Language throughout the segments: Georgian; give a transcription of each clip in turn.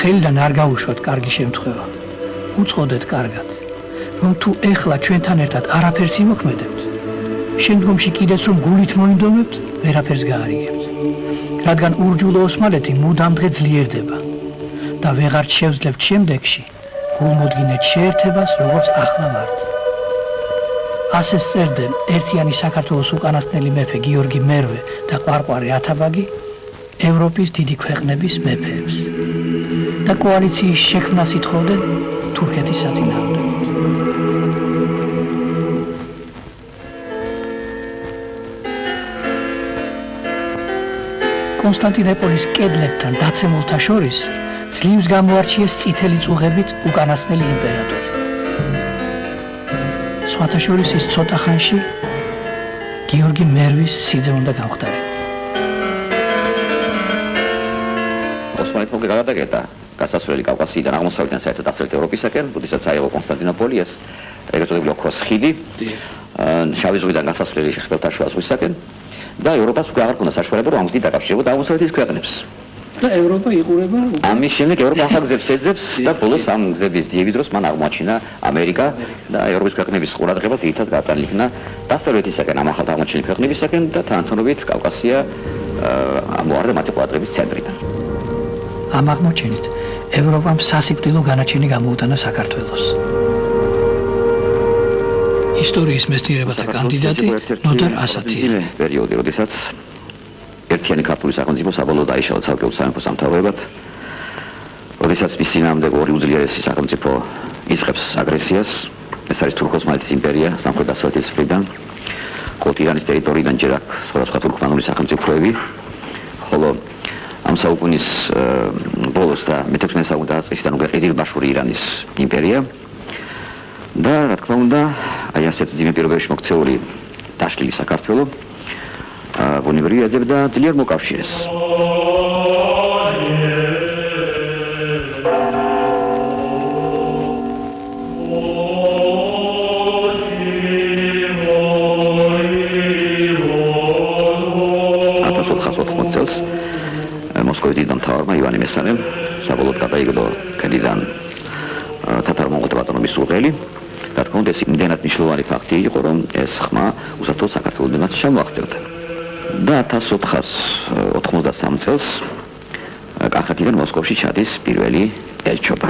ხელიდან არ გაუშვათ კარგი შემთხვევა. უწყოდეთ კარგად, რომ თუ ეხლა ჩვენთან ერთად არაფერს იმოქმედებთ, შემდგომში კიდეც რომ გულით მოინდომებთ, ვერაფერს გაარიგებთ. რადგან ურჯულო ოსმალეთი მუდამდე ძლიერდება და ვეღარ შევძლებთ შემდეგში გულმოდგინეთ შეერთებას, როგორც ახლა ვართ. ასე სწერდნენ ერთიანი საქართველოს უკანასკნელი მეფე გიორგი მერვე და ყვარყვარე ათაბაგი ევროპის დიდი ქვეყნების მეფეებს და კოალიციის შექმნას ითხოვდნენ თურქეთის საწინააღმდეგოდ. კონსტანტინოპოლის კედლებთან დაცემულთა შორის ძლივს გამოარჩიეს წითელი წუღებით უკანასკნელი იმპერატორი. სხვათა შორის ის ცოტა ხანში გიორგი მერვის სიძე უნდა გამხდარიყო. ოსმალეთმა გადაგეტა გასასვლელი კავკასიიდან აღმოსავლეთიდან საერთოდ დასავლეთ ევროპისაკენ, როდესაც აიღო კონსტანტინოპოლი, ეს ეგრეთ წოდებული ოქროს ხიდი, შავი ზღვიდან გასასვლელი ხმელთაშუა ზღვისაკენ და ევროპას უკვე აღარ ჰქონდა საშუალება, რომ ამით დაკავშირებოდა აღმოსავლეთის ქვეყნებს. და ევროპა იყურება ამის შემდეგ ევროპა ახალ გზებს ეძებს და ბოლოს ამ გზების ძიების დროს მან აღმოაჩინა ამერიკა და ევროპის ქვეყნების ყურადღება ძირითადად გაატანილიქნა დასავლეთისაკენ ამ ახალ აღმოჩენილ ქვეყნებისაკენ და თანათმორობით კავკასია ამოარდა მათი ყურადღების ცენტრიდან. ამ აღმოჩენით ევროპამ სასიკვდილო განაჩენი გამოუტანა საქართველოს. ისტორიის მეცნიერებათა კანდიდატი ნოდარ ასათია. პერიოდი, როდესაც ერთიანი ქართული სახელმწიფო საბოლოოდ დაიშალა ცალკეულ სამეფო სამთავროებად, როდესაც მის წინააღმდეგ ორი უძლიერესი სახელმწიფო იწყებს აგრესიას, ეს არის თურქ-ოსმალეთის იმპერია სამხრეთ-დასავლეთის მხრიდან, ხოლო ირანის ტერიტორიიდან ჯერ აქ სხვადასხვა თურქმანული სახელმწიფოები, ხოლო ამ საუკუნის ბოლოს და მე-16 საუკუნის დასაწყისიდან უკვე ყიზილბაშური ირანის იმპერია და რა თქმა უნდა, აი ასეთ ძიმე პირობებში მოქცეული დაშლილი საქართველო ბუნებრივი ეძებდა ძლიერ მოკავშირეს. წელს მოსკოვის დიდ მთავარმა ივანე მესამემ საბოლოოდ გადაიგდო ქედიდან თათარ-მონღოლთა ბატონობის უღელი. რა თქმა უნდა, ეს იმდენად მნიშვნელოვანი ფაქტი იყო, რომ ეს ხმა უსათო საქართველოსმაც შემოაღწევდა. და 1493 წელს კახეთიდან მოსკოვში ჩადის პირველი ელჩობა.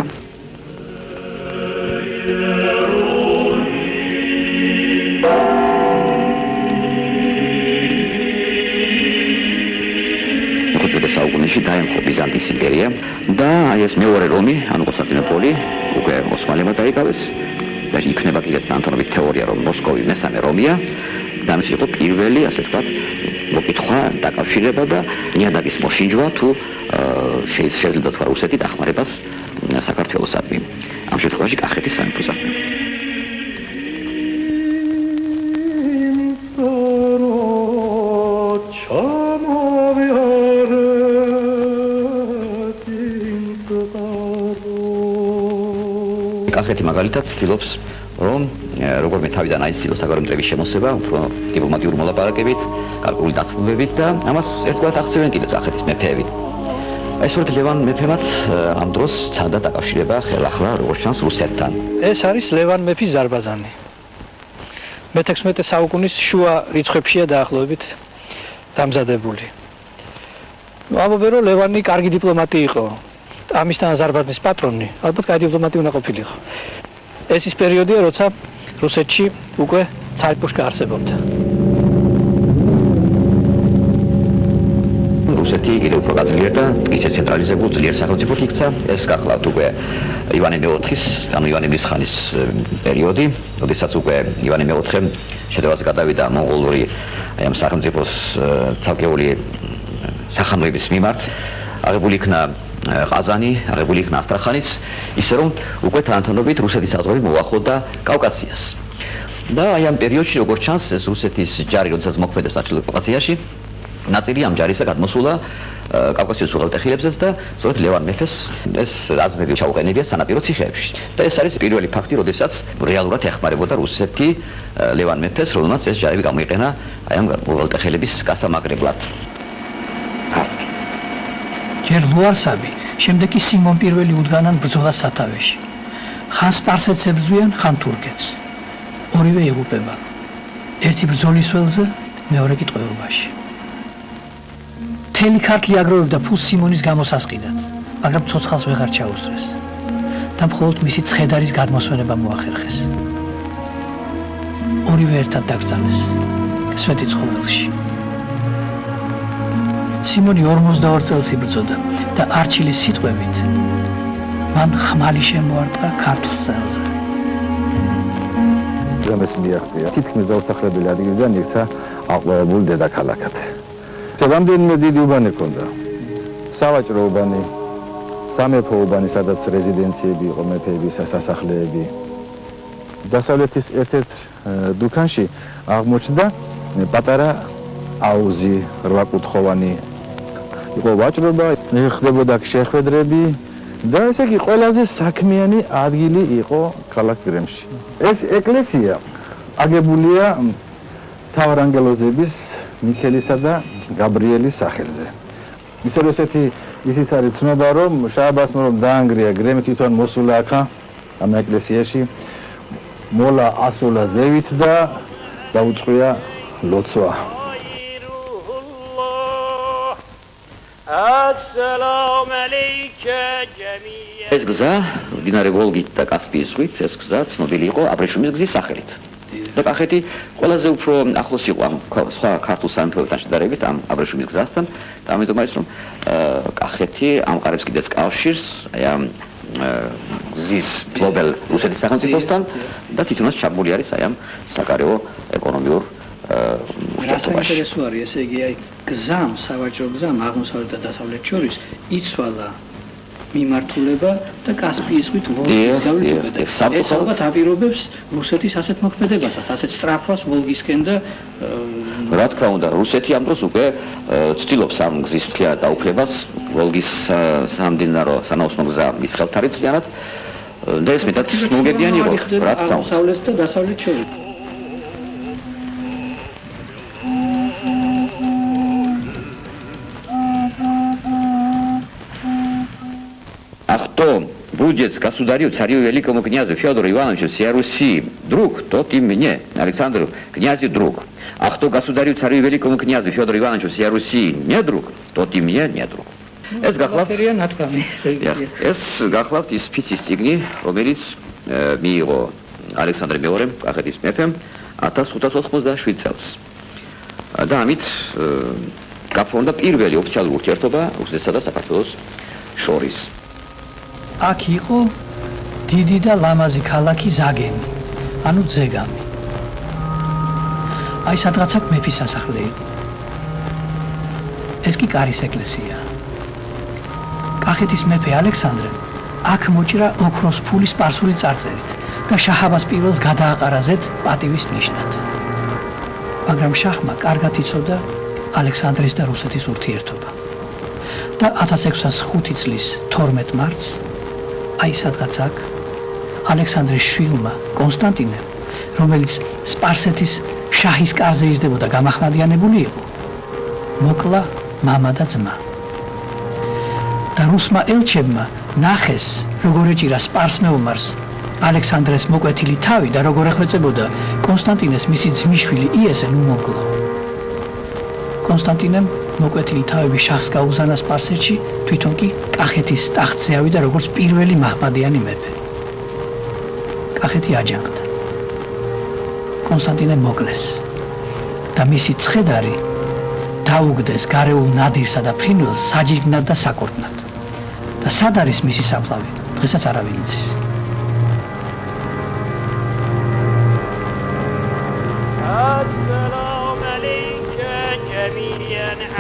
საუკუნეში დაემხო ბიზანტიის იმპერია და აი ეს მეორე რომი, ანუ კონსტანტინოპოლი, უკვე ოსმალებმა დაიკავეს და იქნება კიდეც თანათმორობით თეორია, რომ მოსკოვი მესამე რომია და ეს იყო პირველი, ასე ვთქვათ, მოკითხვა, დაკავშირება და ნიადაგის მოშინჯვა თუ შეიძლება თქვა რუსეთი დახმარებას საქართველოსადმი. ამ შემთხვევაში კახეთის სამეფოსადმი. კახეთი მაგალითად ცდილობს, რომ როგორმე თავიდან აიცილოს საგარეო შემოსება, უფრო დიპლომატიური მოლაპარაკებით, გარკვეული დათმობებით და ამას ერთგვარად აღწევენ კიდეც კახეთის მეფეები. ეს ვართ ლევან მეფემაც ამ დროს ცანდა დაკავშირება ხელახლა როგორც ჩანს რუსეთთან. ეს არის ლევან მეფის ზარბაზანი. მე-16 საუკუნის შუა რიცხვებშია დაახლოებით დამზადებული. ამბობენ, რომ ლევანი კარგი დიპლომატი იყო. ამისთან აზერბაიჯანის პატრონი, ალბათ კაი დიპლომატი უნდა ყოფილიყო. ეს ის პერიოდია, როცა რუსეთში უკვე ცარი-პუშკა არსებობდა. რუსეთი კიდევ უფრო გაძლიერდა, ისე ცენტრალიზებულ ძლიერ სახელმწიფოდ იქცა. ეს გახლავთ უკვე ივანე მე-4-ის, ანუ ივანე მისხანის პერიოდი, როდესაც უკვე ივანე მე-4-მ შეტევაზე გადავიდა მონღოლური ამ სახელმწიფოს ცალკეული სახანოების მიმართ, აღებული იქნა ყაზანი, აღებული იქნა ასტრახანიც, ისე რომ უკვე თანათმორობით რუსეთის საზღვრები მოუახლოვდა კავკასიას. და აი ამ პერიოდში, როგორც ჩანს, ეს რუსეთის ჯარი, როდესაც მოქმედებს ჩრდილოეთ კავკასიაში, ნაწილი ამ ჯარისა გადმოსულა კავკასიის უღელტეხილებზეც და სწორედ ლევან მეფეს ეს რაზმები ჩაუყენებია სანაპირო ციხეებში. და ეს არის პირველი ფაქტი, როდესაც რეალურად ეხმარებოდა რუსეთი ლევან მეფეს, რომელმაც ეს ჯარები გამოიყენა აი ამ უღელტეხილების გასამაგრებლად. ჯერ ლუარსაბი შემდეგ კი სიმონ პირველი უდგანან ბრძოლას სათავეში. ხან სპარსეთს ებრძვიან, ხან თურქეთს. ორივე იღუპება. ერთი ბრძოლის ველზე, მეორე კი ტყვეობაში. მთელი ქართლი აგროვებდა ფულს სიმონის გამოსასყიდად, მაგრამ ცოცხალს ვეღარ ჩაუსწრეს და მხოლოდ მისი ცხედარის გადმოსვენება მოახერხეს. ორივე ერთად დაკრძალეს სვეტი ცხოველში. სიმონი 42 წელს იბრძოდა და არჩილის სიტყვებით მან ხმალი შემოარტყა ქართლ სელზე. რამეს მიაღწია თითქმის დაუსახლებელი ადგილიდან იქცა აყვავებული დედაქალაქად. რამდენიმე დიდი უბანი ჰქონდა. სავაჭრო უბანი, სამეფო უბანი, სადაც რეზიდენციები იყო, მეფეების სასახლეები. დასავლეთის ერთ-ერთ დუქანში აღმოჩნდა პატარა აუზი, 8-კუთხოვანი. იყო ვაჭრობა, ხდებოდა შეხვედრები და ესე იგი ყველაზე საქმიანი ადგილი იყო ქალაქ გრემში. ეს ეკლესია აგებულია მთავარანგელოზების მიქელისა და გაბრიელის სახელზე. ისე რომ ისიც არის ცნობა, რომ შააბასმა რომ დაანგრია გრემი თვითონ მოსულა აქა ამ ეკლესიაში, მოლა ასულა ზევით და დაუწყვია ლოცვა. ეს გზა მდინარე ვოლგით და კასპიის ზღვით, ეს გზა ცნობილი იყო აბრეშუმის გზის სახელით. და კახეთი ყველაზე უფრო ახლოს იყო ამ სხვა ქართულ სამეფოებთან შედარებით ამ აბრეშუმის გზასთან და ამიტომ არის რომ კახეთი ამყარებს კიდეც კავშირს აი ამ გზის გლობალ რუსეთის სახელმწიფოსთან და თვითონაც ჩაბმული არის აი ამ საკარეო ეკონომიურ ურთიერთობაში. ეს არის ესე იგი აი გზამ, სავაჭრო გზამ აღმოსავლეთ და დასავლეთ შორის იცვალა მიმართულება და კასპიის ზღვით ვოლგის გავლენა. ეს ალბათ აპირობებს რუსეთის ასეთ მოქმედებასაც, ასეთ სწრაფას ვოლგისკენ და რა თქმა უნდა, რუსეთი ამ დროს უკვე ცდილობს ამ გზის მთლიანად დაუფლებას, ვოლგის სამდინარო სანაოსნო გზა მის ხელთ არის მთლიანად და ეს მეტად მოგებიანი იყო, რა თქმა უნდა. აღმოსავლეთ და დასავლეთ შორის. А кто будет государю, царю великому князю Федору Ивановичу всей Руси друг, тот и мне, Александру, князю друг. А кто государю, царю великому князю Федору Ивановичу всей Руси не друг, тот и мне не друг. ეს გახლავთ ის ფიცის წიგნი, რომელიც მიიღო ალექსანდრე მეორემ, კახეთის მეფემ 1587 წელს. და ამით გაფორმდა პირველი ოფიციალური ურთიერთობა რუსეთსა და საქართველოს შორის. აქ იყო დიდი და ლამაზი ქალაქი ზაგენი, ანუ ზეგამი. აი სადღაც აქ მეფის სასახლე იყო. ეს კი კარის ეკლესია. კახეთის მეფე ალექსანდრე აქ მოჭრა ოქროს ფული სპარსული წარწერით და შაჰ-აბას პირველს გადააყარა ზედ პატივის ნიშნად. მაგრამ შაჰმა კარგად იცოდა ალექსანდრის და რუსეთის ურთიერთობა. და 1605 წლის 12 მარტს აი სადღაც აქ ალექსანდრის შვილმა კონსტანტინემ, რომელიც სპარსეთის შაჰის კარზე იზრდებოდა გამახმადიანებული იყო, მოკლა მამა და ძმა. და რუსმა ელჩებმა ნახეს, როგორ ეჭირა სპარს მეომარს ალექსანდრეს მოკვეთილი თავი და როგორ ეხვეწებოდა კონსტანტინეს მისი ძმისშვილი იესე უმოგლო. კონსტანტინემ მოკვეთილი თავები შაჰს გაუგზავნა სპარსეთში, თვითონ კი კახეთის ტახტზე ავიდა როგორც პირველი მაჰმადიანი მეფე. კახეთი აჯანყდა. კონსტანტინე მოკლეს და მისი ცხედარი დაუგდეს გარეულ ნადირსა და ფრინველს საჯიგნად და საკურდნად. და სად არის მისი საფლავი? დღესაც არავინ იცის.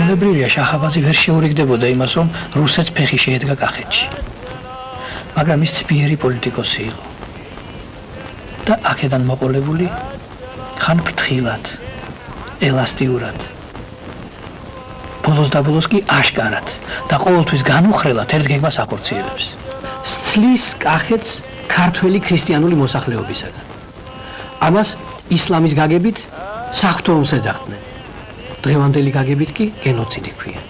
უნებრივია შაჰ-აბასი ვერ შეურიგდებოდა იმას, რომ რუსეთს ფეხი შეედგა კახეთში. მაგრამ ის ცბიერი პოლიტიკოსი იყო. და აქედან მოყოლებული ხან ფრთხილად, ელასტიურად. ბოლოს და ბოლოს კი აშკარად და ყოველთვის განუხრელად ერთ გეგმას აკორციელებს. სცლის კახეთს ქართველი ქრისტიანული მოსახლეობისაგან. ამას ისლამის გაგებით საღვთო ომს ეძახდნენ. დღევანდელი გაგებით კი გენოციდი ქვია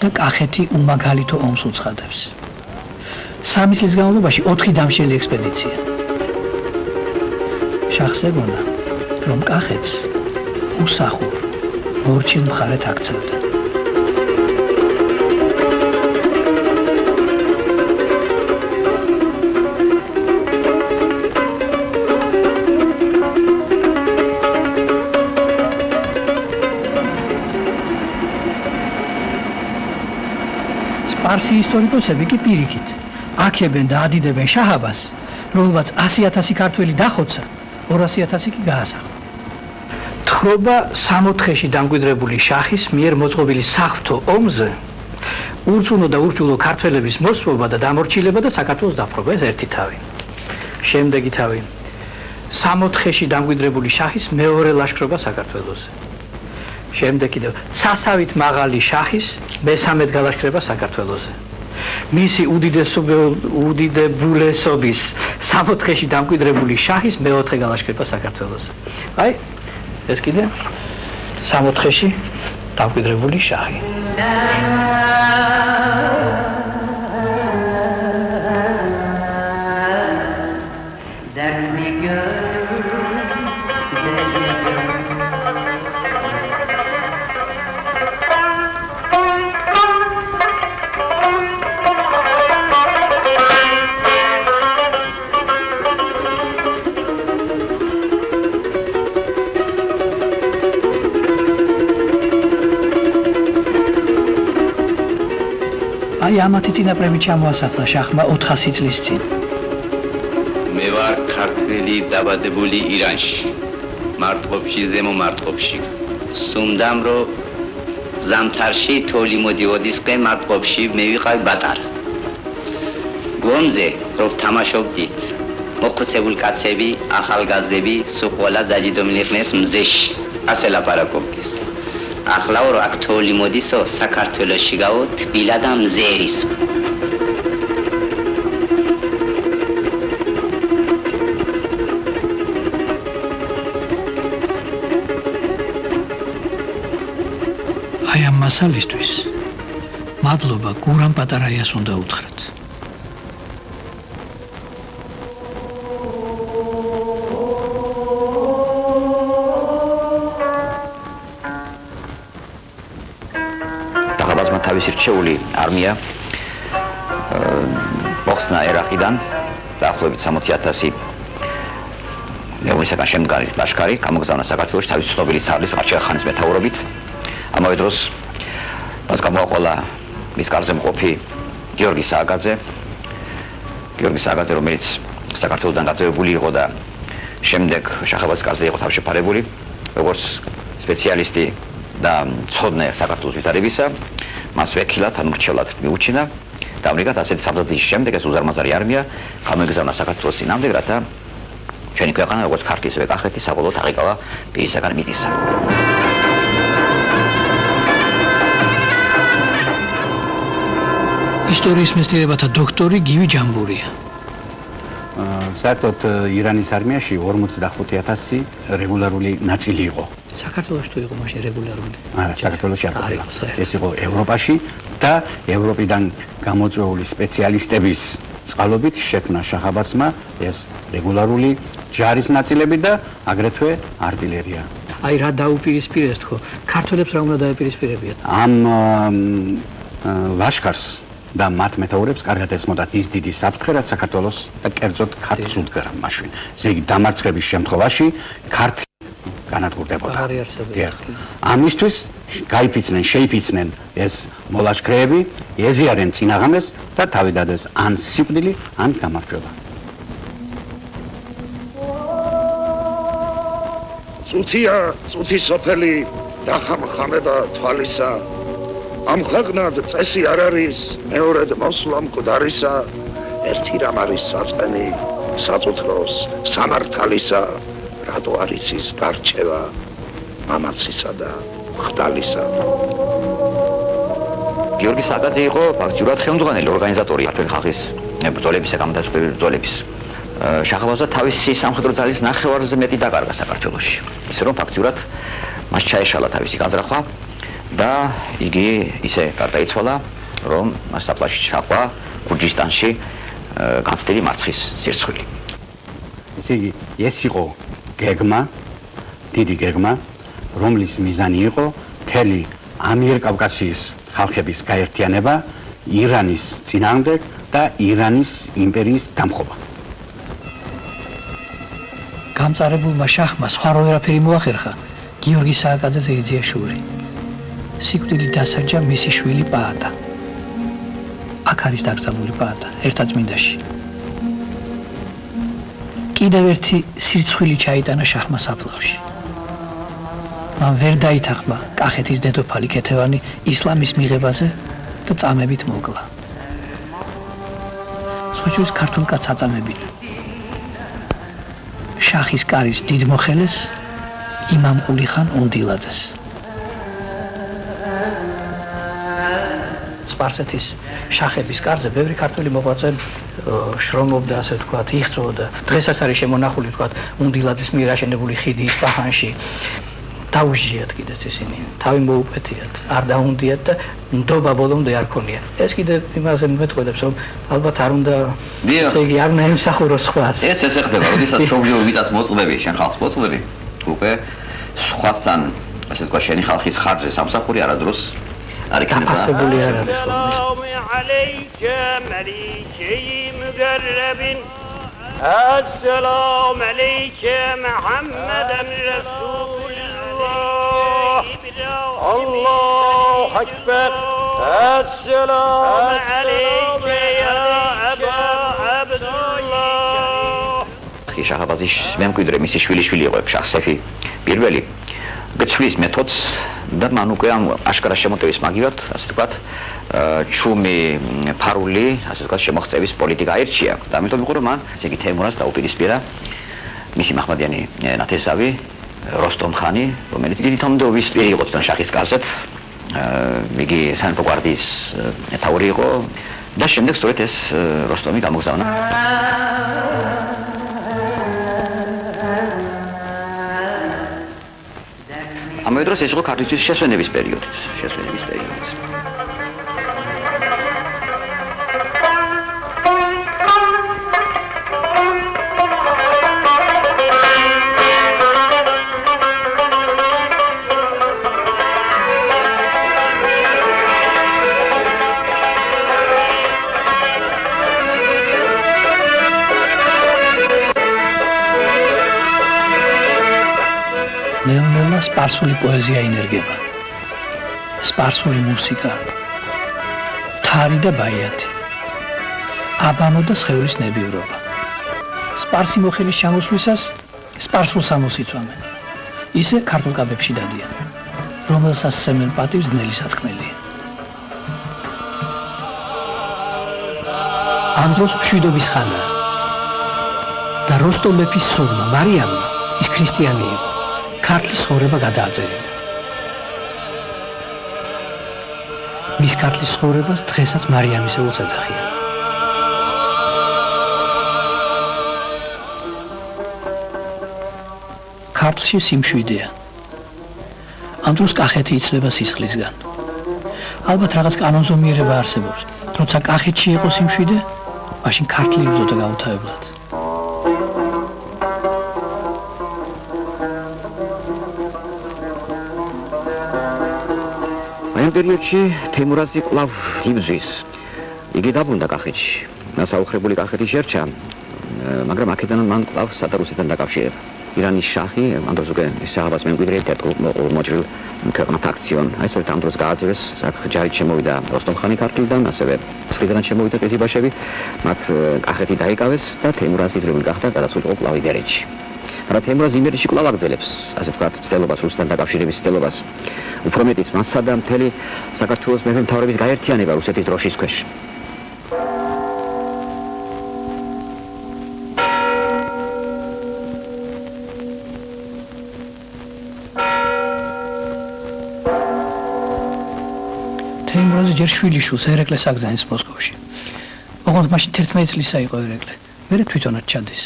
და კახეთი უმაგალითო ომს უცხადებს. 3 წლის განმავლობაში 4 დამშელი ექსპედიცია. შახს ეგონა, რომ კახეთს უსახურ მორჩილ მხარეთ აქცევდა. სპარსი ისტორიკოსები კი პირიქით აქებენ და ადიდებენ შაჰაბას, რომელმაც 100,000 ქართველი დახოცა, 200,000 კი გაასახლა. თხრობა 64-ში დამკვიდრებული შაჰის მიერ მოწყობილი საღვთო ომზე ურწმუნო და ურჩულო ქართველების მოსპობა და დამორჩილება და საქართველოს დაპყრობა ეს ერთი თავი. შემდეგი თავი 64-ში დამკვიდრებული შაჰის მეორე ლაშქრობა საქართველოზე. შემდეგ კიდევ სასავით მაღალი შაჰის მესამედ გალაშქრება საქართველოზე. მისი უდიდებულესობის 64-ში დამკვიდრებული შაჰის მეოთხე გალაშქრება საქართველოზე. აი, ეს კიდე 64-ში დამკვიდრებული შაჰი. აი ამათი წინაპრები ჩამოასახლა შახმა 400 წლის წინ. მე ვარ ქართველი დაბადებული ირანში, მარტყოფში, ზემო მარტყოფში. სუნდამ რომ ზამთარში თოვლი მოდიოდისკენ მარტყოფში მე ვიყავი ბატარა. გონზე რომ თამაშობდით, მოხუცებულ კაცები, ახალგაზრდები, სულ ყველა დაჯდომილი იყვნენ მზეში, ასე ლაპარაკობდნენ. ახლა რომ აქ თოვლი მოდისო, საქართველოში გავა თბილა და მზერისო. აი ამ მასალისთვის მადლობა გურამ პატარაიას უნდა უთხრათ. თავისი რჩეული არმია მოხსნა ერაყიდან დაახლოებით 60,000 მეომრისაგან შემდგარი ლაშქარი გამოგზავნა საქართველოში თავისი ცნობილი სარლის ყარჩაღახანის მეთაურობით. ამავე დროს მას გამოაყოლა მის კარზე მყოფი გიორგი სააკაძე, რომელიც საქართველოსთან გაწევებული იყო და შემდეგ შახაბაძის კარზე იყო თავშეფარებული როგორც სპეციალისტი და მცოდნე საქართველოს ვითარებისა. მას ვექილად ან მრჩევლად მიუჩინა და ამრიგად ასეთი სამზადისის შემდეგ ეს უზარმაზარი არმია გამოგზავნა საქართველოს წინამდე, რათა ჩვენი ქვეყანა როგორც ქართლი ისევე კახეთი საბოლოოდ აღიკავა პირისაგან მიწისა. ისტორიის მეცნიერებათა დოქტორი გივი ჯამბურია. საერთოდ ირანის არმიაში 45,000 რეგულარული ნაწილი იყო. საქართველოში თუ იყო მაშინ რეგულარული? საქართველოში არ იყო. ეს იყო ევროპაში და ევროპიდან გამოწვეული სპეციალისტების წყალობით შექმნა შაჰაბასმა ეს რეგულარული ჯარის ნაწილები და აგრეთვე артиლერია. აი რა დაუპირისპირეს თქო, ქართველებს რა უნდა დაეპირისპირებიათ? ამ ლაშქარს და მათ მეთაურებს კარგად ესმოდათ ის დიდი საფრთხე, რაც საქართველოს და კერძოდ ქართლს უდგარა მაშინ. ესე იგი დამარცხების შემთხვევაში ქართლი განადგურდებოდა. ამისთვის შეიფიცნენ ეს მოლაშქრეები, ეზიარენ წინაღამეს და თავი დადეს ან სიკვდილი, ან გამარჯვება. წუთია, წუთი სოფელი დახამხამება თვალისა. ამ ქვეყნად წესი არ არის, მეორედ მოსვლა მკვდარისა. ერთი რამ არის საწყენი, საწუთროს, სამართალისა. რატო არ იცის გარჩევა მამაცისა და ხდალისა. გიორგი სააკაძე იყო ფაქტიურად ხელმძღვანელი ორგანიზატორი ქართული ხალხის ბრძოლებისა, გამოდასწრებული ბრძოლების. შაჰაბაზა თავისი სამხედრო ძალის ნახევარზე მეტი დაკარგა საქართველოში. ისე რომ ფაქტიურად მას ჩაეშალა თავისი განზრახვა და იგი ისე გარდაიცვალა, რომ მას საფლავში ჩაყვა გურჯისტანში განცდილი მარცხის სირცხვილი. ესე იგი, ეს იყო გეგმა, დიდი გეგმა, რომლის მიზანი იყო მთელი ამიერკავკასიის ხალხების გაერთიანება ირანის წინააღმდეგ და ირანის იმპერიის დამხობა. გამწარებულმა შაჰმა სხვა ვერაფერი მოახერხა გიორგი სააკაძეს ეძიაშვილი. სიკვდილით დასაჯა მისი შვილი პაატა. აქ არის დაკრძალული პაატა ერთაწმინდაში. კიდევ ერთი სირცხვილი ჩაიტანა შაჰმა საფლავში. მან ვერ დაითანხმა კახეთის დედოფალი ქეთევანი ისლამის მიღებაზე და წამებით მოკლა. სხვაჩუის ქართულ კაცს აწამებინა. შაჰის კარის დიდ მოხელეს იმამ ყულიხან უნდილაძეს. სპარსეთის შახების კარზე ბევრი ქართველი მოღვაწე შრომობდა, ასე ვთქვათ, იღწვოდა. დღესაც არის შემონახული, ვთქვათ, უნდილაძის მიერ აშენებული ხიდი ისპაჰანში. დაუჟიათ კიდეც ისინი, თავი მოუპეთიათ, არ დაუნდიათ და ნდობა ბოლომდე არ ქონიათ. ეს კიდე იმაზე მეტყველებს, რომ ალბათ არ უნდა ესე იგი არ უნდა ემსახუროს სხვას. ეს ხდება, როდესაც შობლიო ვიტას მოწყობები, შენ ხალხს მოწყობები, უკვე სხვასთან, ასე ვთქვათ, შენი ხალხის ხარჯზე სამსახური არადროს არ იქნება. ასებული არ არის. السلام عليك محمد رسول الله الله أكبر السلام عليك يا أبا عبد الله შაჰაბაზის მემკვიდრე მისი შვილიშვილი იყო შაჰსეფი პირველი გცვლის მეთოდს და მან უკვე ამ აშკარა შემოტევის მაგივრად, ასე ვთქვათ, ჩუმი ფარული, ასე ვთქვათ, შემოღწევის პოლიტიკა აირჩია. და ამიტომ იყო რომ მან ესე იგი თემურას დაუპირისპირა მისი მაჰმადიანი ნათესავი როსტომ ხანი, რომელიც დიდი თანამდებობის პირი იყო თვითონ შაჰის კარზეც. იგი სამეფო გვარდიის მეთაური იყო და შემდეგ სწორედ ეს როსტომი გამოგზავნა. ამავე დროს ეს იყო ქართლისთვის შესვენების პერიოდიც. ნელ-ნელა სპარსული პოეზია ინერგება. სპარსული მუსიკა, თარი და ბაიათი, აბანო და სხეულის ნებივრობა. სპარსი მოხელის ჩამოსვლისას სპარსულს ამოსიცვამენ. ისე ქართულ კაბებში დადიან, რომელსაც სცემენ პატივს ძნელი სათქმელია. ამ დროს მშვიდობის ხანაა და როსტომ მეფის ცოლმა მარიამმა, ის ქრისტიანი იყო, ქართლის ცხოვრება გადააწერინა. მის ქართლის ცხოვრებას დღესაც მარიამის ეულს ეძახიან. ქართლში სიმშვიდეა. ამ დროს კახეთი იცლება სისხლისგან. ალბათ რაღაც კანონზომიერება არსებობს. როცა კახეთში იყო სიმშვიდე, მაშინ ქართლი იბრძოდა გაუთავებლად. ამ პერიოდში თემურაზი კვლავ იბრძვის. იგი დაბრუნდა კახეთში. ნასაუხრებული კახეთი შერჩა, მაგრამ აქედან მან კვლავ სადარუსიდან დაკავშირება. ირანის შაჰი, ამ დროს უკვე შაჰაბაზ მემკვიდრე მოჭრილ ქვეყნად აქციონ. აი სწორედ ამ დროს გააძევეს, ჯარით შემოვიდა როსტომ ხანი ქართლიდან, ასევე ცხრიდან შემოვიდა ყიზიბაშევი, მათ კახეთი დაიკავეს და თემურაზი იძულებული გახდა გადასულიყო კვლავ იმერეთში. მაგრამ თემურაზი იმერეთში კვლავ აგრძელებს, ასე ვთქვათ, ცდილობას რუსეთთან დაკავშირების ცდილობას. უფრო მეტიც მასსა და მთელი საქართველოს მეფე-მთავრების გაერთიანება რუსეთის დროშის ქვეშ. თემურაზი ჯერ შვილიშვილს ერეკლეს აგზავნეს მოსკოვში. ოღონდ მაშინ 11 წლისა იყო ერეკლე, მერე თვითონაც ჩადის.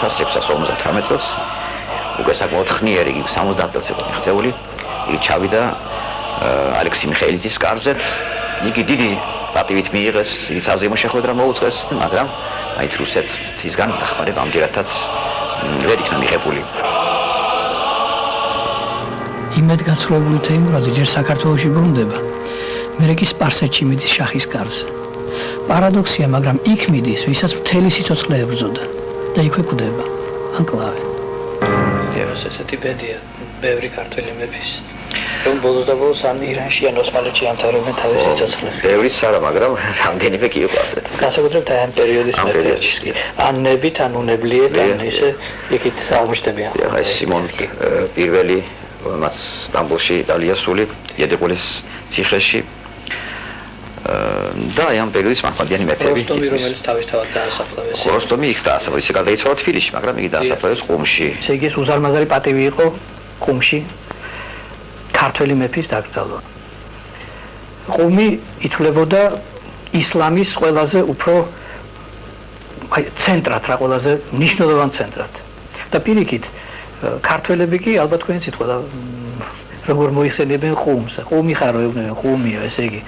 1658 წელს უკვე საკმაოდ ხნიერი 70 წელს იყო მიღწეული. იგი ჩავიდა ალექსი მიხეილიძის კარზეთ იგი დიდი პატივით მიიღეს, ის აზიმო შეხვედრა მოუწყეს, მაგრამ აი რუსეთისგან დახმარება ამდენადაც ვერ იქნა მიღებული. იმედგაცრუებული თეიმურაზი ჯერ საქართველოში ბრუნდება, მერე კი სპარსეთში მიდის შახის კარზე. პარადოქსია, მაგრამ იქ მიდის, ვისაც მთელი სიცოცხლე ებრძოდა და იქვე კვდება, ანკლავე. დიახ, ესეთი ბედია, ბევრი ქართველი მეფის. რომ ბოლოს და ბოლოს ან ირანში ან ოსმალეთში ამთავრებენ თავის სიცოცხლეს. ბევრიც არა, მაგრამ რამდენიმე კი იყო ასეთი. განსაკუთრებით ამ პერიოდის მეფეებში. ან ნებით, ან უნებლიეთ, ან ისე იქით აღმოჩნდებიან. ეს სიმონ პირველი, მას სტამბოლში იტალიასული, იედეყულის ციხეში და ამ პერიოდის მართლმადიანი მეფეები. როსტომი, რომელიც თავისთავად დაასაფლავეს. როსტომი იქ დაასაფლავეს, ისე გარდაიცვალა თბილისში, მაგრამ იგი დაასაფლავეს ყუმში. ესე იგი ეს უზარმაზარი პატივი იყო ყუმში ქართველი მეფის დაკრძალვა. ყუმი ითვლებოდა ისლამის ყველაზე უფრო ცენტრად, რა ყველაზე მნიშვნელოვან ცენტრად. და პირიქით, ქართველები კი ალბათ თქვენ იცით ყველა როგორ მოიხსენებენ ყუმს. ყუმი ხარო ეუბნებიან, ყუმიო, ესე იგი.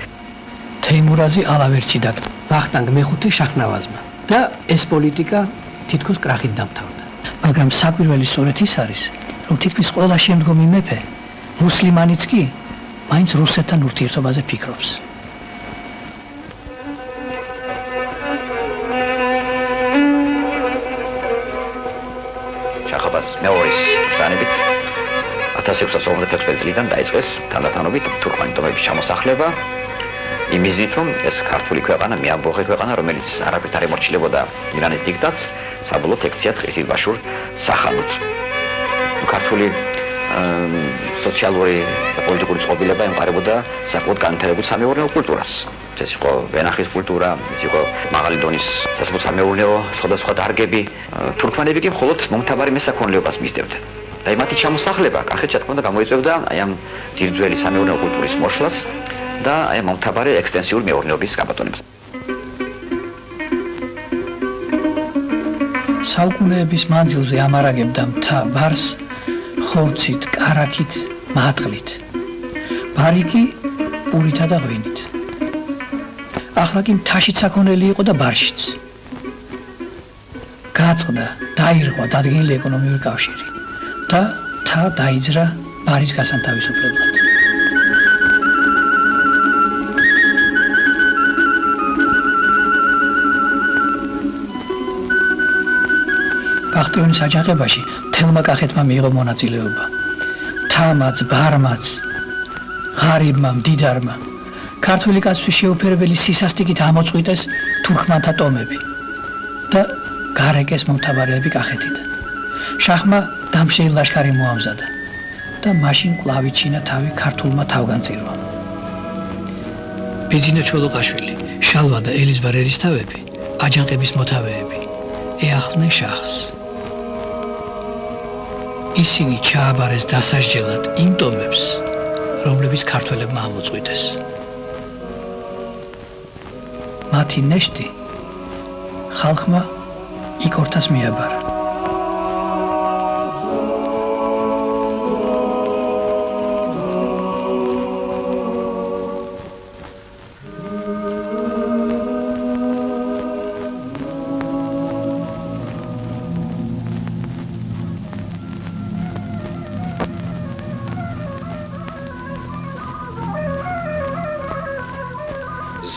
თეიმურაზი ალავერჩი დაკრძალვა ვახტანგ მეხუთე შაჰნავაზმა და ეს პოლიტიკა თითქოს კრახით დამთავრდა. მაგრამ საკვირველი სწორედ ის არის, რომ თითქმის ყველა შემდგომი მეფე მუსლიმანიც კი მაინც რუსეთთან ურთიერთობაზე ფიქრობს. შახაბას მეორის ბრძანებით 1656 წლიდან დაიწყეს თანდათანობით თურქმენების ჩამოსახლება. იმიზით, რომ ეს ქართული ქვეყანა, მეამბოხე ქვეყანა, რომელიც არაფერთ არ ემორჩილებოდა ირანის დიქტატს, საბოლოოდ ექცია ტყისილბაშურ სახანოდ. ქართული სოციალური და პოლიტიკური წყობილება ემყარებოდა საკმაოდ განვითარებულ სამეურნეო კულტურას. ეს იყო ვენახის კულტურა, ეს იყო მაღალი დონის სასამეურნეო სხვადასხვა დარგები. თურქმენები კი მხოლოდ მომთაბარე მესაქონლეობას მისდევდნენ. და მათი ჩამოსახლება კახეთში თქმა უნდა გამოიწვევდა აი ამ ძირძველი სამეურნეო კულტურის მოშლას და აი მომთაბარე ექსტენსიური მეურნეობის გაბატონებას. საუკუნეების მანძილზე ამარაგებდა მთა ბარს ხორცით, კარაქით, მატყლით. ბარი კი პურითა და ღვინით. ახლა კი მთაშიც საქონელი იყო და ბარშიც. გაწყდა, დაირღვა დადგენილი ეკონომიური კავშირი და მთა დაიძრა ბარის გასანთავისუფლებლად. ბახტიონის აჯანყებაში მთელმა კახეთმა მიიღო მონაწილეობა. თამაც, ბარმაც, ღარიბმა, მდიდარმა, ქართული კაცთვის შეუფერებელი სისასტიკით ამოწყვიტეს თურქმანთა ტომები და გარეკეს მომთაბარეები კახეთიდან. შაჰმა დამშეილ ლაშქარი მოამზადა და მაშინ კვლავ იჩინა თავი ქართულმა თავგანწირვამ. ბიძინა ჩოლოყაშვილი, შალვა და ელიზბარ ერისთავები, აჯანყების მოთავეები, ეახლნენ შაჰს. ისინი ჩააბარეს დასასჯელად იმ ტომებს, რომლებიც ქართველებმა ამოწყვიტეს. მათი ნეშტი ხალხმა იქორთას მიაბარა.